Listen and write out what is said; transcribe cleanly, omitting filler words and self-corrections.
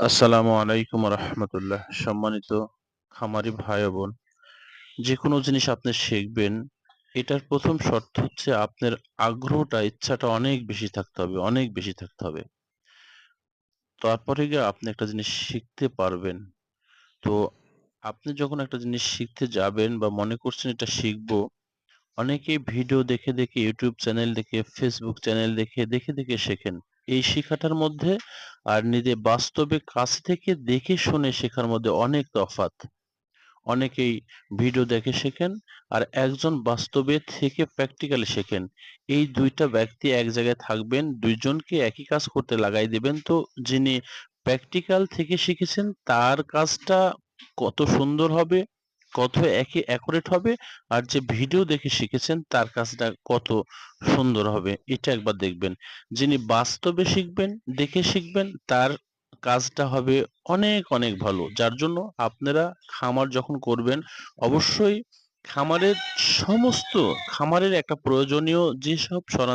আসসালামু আলাইকুম রহমতুল্লাহ। সম্মানিত খামারি ভাই ও বোন, যে কোনো জিনিস আপনি শিখবেন, এটার প্রথম শর্ত হচ্ছে আপনার আগ্রহটা, ইচ্ছাটা অনেক বেশি থাকতে হবে, অনেক বেশি থাকতে হবে। তারপরে গিয়ে আপনি একটা জিনিস শিখতে পারবেন। তো আপনি যখন একটা জিনিস শিখতে যাবেন বা মনে করছেন এটা শিখবো, অনেকেই ভিডিও দেখে দেখে, ইউটিউব চ্যানেল দেখে, ফেসবুক চ্যানেল দেখে দেখে দেখে শেখেন। এই শিখাটার মধ্যে আর নিজে বাস্তবে কাছ থেকে দেখে শুনে শেখার মধ্যে অনেক তফাৎ। অনেকেই ভিডিও দেখে শেখেন, আর একজন বাস্তবে থেকে প্র্যাকটিক্যালি শেখেন। এই দুইটা ব্যক্তি এক জায়গায় থাকবেন, দুইজনকে একই কাজ করতে লাগাই দিবেন, তো যিনি প্র্যাকটিক্যাল থেকে শিখেছেন তার কাজটা কত সুন্দর হবে, কত একে অ্যাকুরেট হবে, আর যে ভিডিও দেখে শিখেছেন তার কাজটা কত সুন্দর হবে, এটা একবার দেখবেন। যিনি বাস্তবে শিখবেন, দেখে শিখবেন, তার কাজটা হবে অনেক অনেক ভালো। যার জন্য আপনারা খামার যখন করবেন, অবশ্যই খামারের সমস্ত খামারের একটা প্রয়োজনীয় যেসব